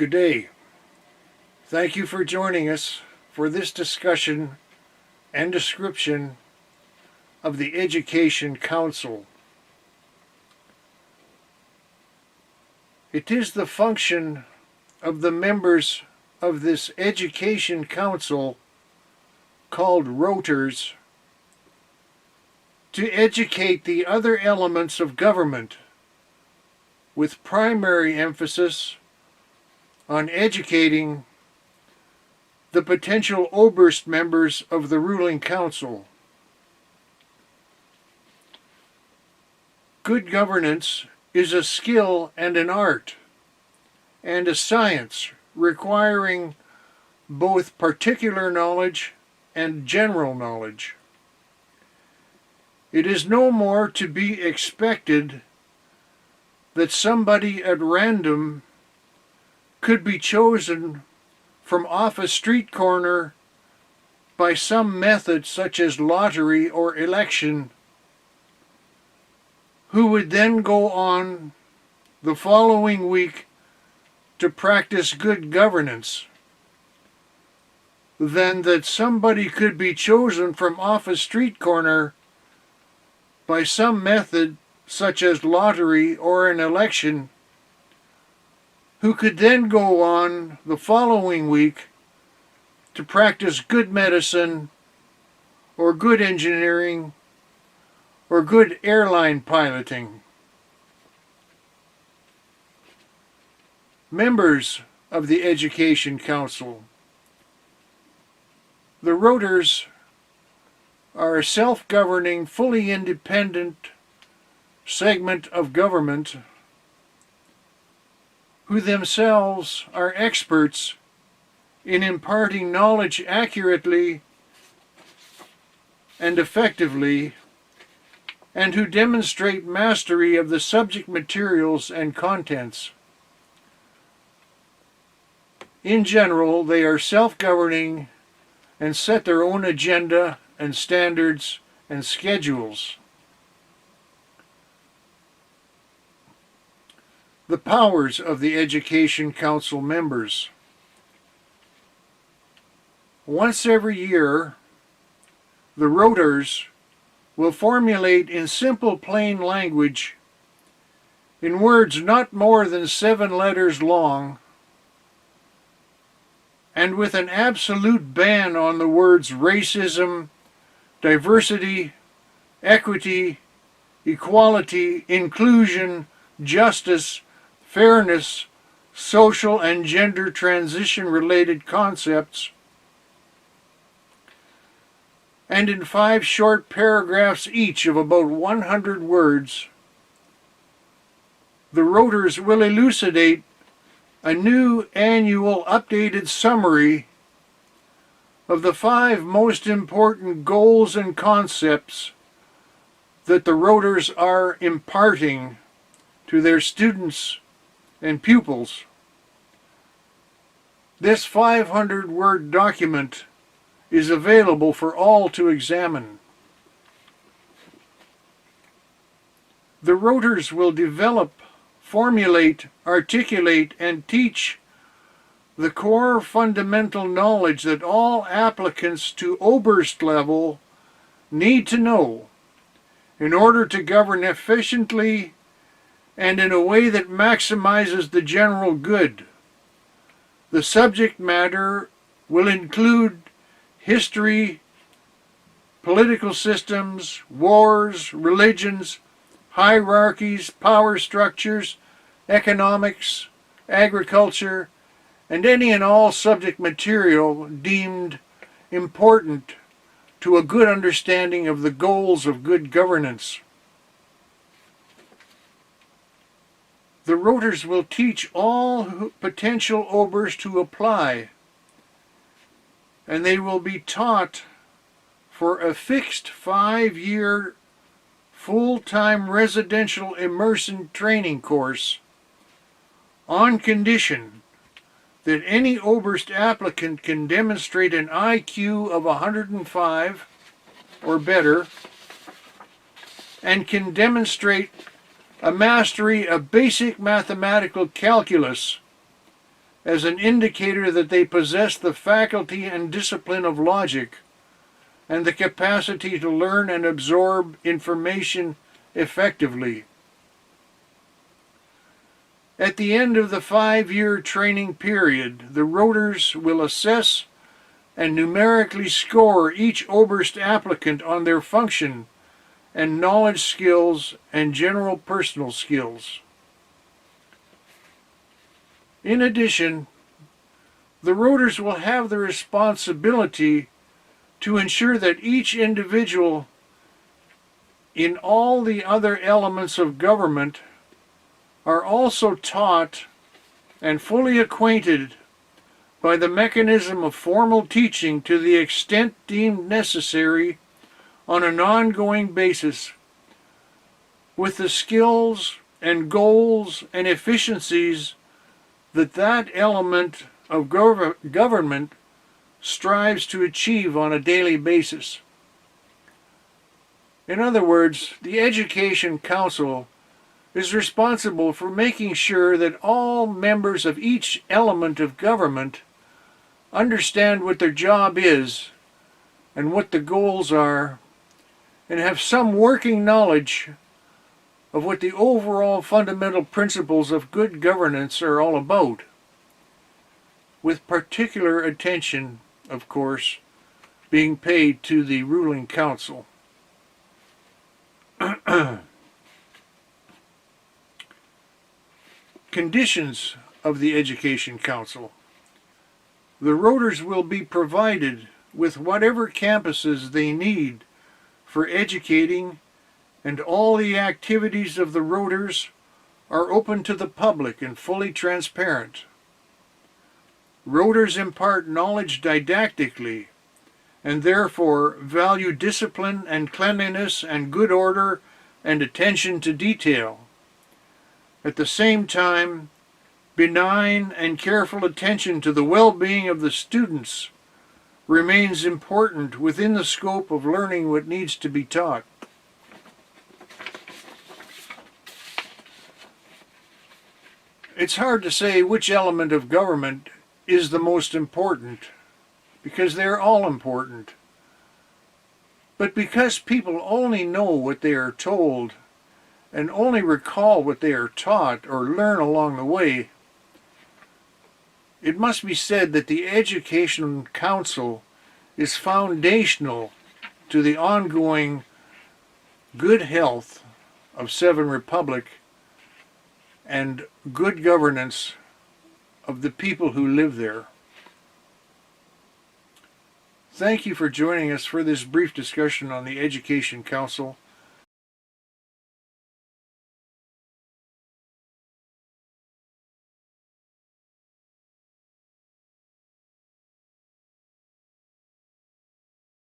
Good day. Thank you for joining us for this discussion and description of the Education Council. It is the function of the members of this Education Council, called Rotors, to educate the other elements of government, with primary emphasis on educating the potential Oberst members of the ruling council. Good governance is a skill and an art, and a science requiring both particular knowledge and general knowledge. It is no more to be expected that somebody at random could be chosen from off a street corner by some method such as lottery or election, who would then go on the following week to practice good governance, than that somebody could be chosen from off a street corner by some method such as lottery or an election, who could then go on the following week to practice good medicine or good engineering or good airline piloting. Members of the Education Council. The Rotors are a self-governing, fully independent segment of government who themselves are experts in imparting knowledge accurately and effectively, and who demonstrate mastery of the subject materials and contents. In general, they are self-governing and set their own agenda and standards and schedules. The powers of the Education Council members. Once every year, the Rotors will formulate in simple plain language, in words not more than 7 letters long, and with an absolute ban on the words racism, diversity, equity, equality, inclusion, justice, fairness, social and gender transition-related concepts, and in 5 short paragraphs each of about 100 words, the Rotors will elucidate a new annual updated summary of the 5 most important goals and concepts that the Rotors are imparting to their students and pupils. This 500-word document is available for all to examine. The Rotors will develop, formulate, articulate, and teach the core fundamental knowledge that all applicants to Oberst level need to know in order to govern efficiently and in a way that maximizes the general good. The subject matter will include history, political systems, wars, religions, hierarchies, power structures, economics, agriculture, and any and all subject material deemed important to a good understanding of the goals of good governance. The Rotors will teach all potential Obersts to apply, and they will be taught for a fixed 5-year full-time residential immersion training course on condition that any Oberst applicant can demonstrate an IQ of 105 or better and can demonstrate a mastery of basic mathematical calculus as an indicator that they possess the faculty and discipline of logic and the capacity to learn and absorb information effectively. At the end of the 5-year training period, the Rotors will assess and numerically score each Oberst applicant on their function and knowledge skills and general personal skills. In addition, the Rotors will have the responsibility to ensure that each individual in all the other elements of government are also taught and fully acquainted by the mechanism of formal teaching to the extent deemed necessary on an ongoing basis, with the skills and goals and efficiencies that that element of government strives to achieve on a daily basis. In other words, the Education Council is responsible for making sure that all members of each element of government understand what their job is and what the goals are, and have some working knowledge of what the overall fundamental principles of good governance are all about, with particular attention, of course, being paid to the ruling council. Conditions of the Education Council. The Rotors will be provided with whatever campuses they need for educating, and all the activities of the Rotors are open to the public and fully transparent. Rotors impart knowledge didactically, and therefore value discipline and cleanliness and good order and attention to detail. At the same time, benign and careful attention to the well-being of the students remains important within the scope of learning what needs to be taught. It's hard to say which element of government is the most important, because they're all important. But because people only know what they are told and only recall what they are taught or learn along the way, it must be said that the Education Council is foundational to the ongoing good health of Seven Republic and good governance of the people who live there. Thank you for joining us for this brief discussion on the Education Council.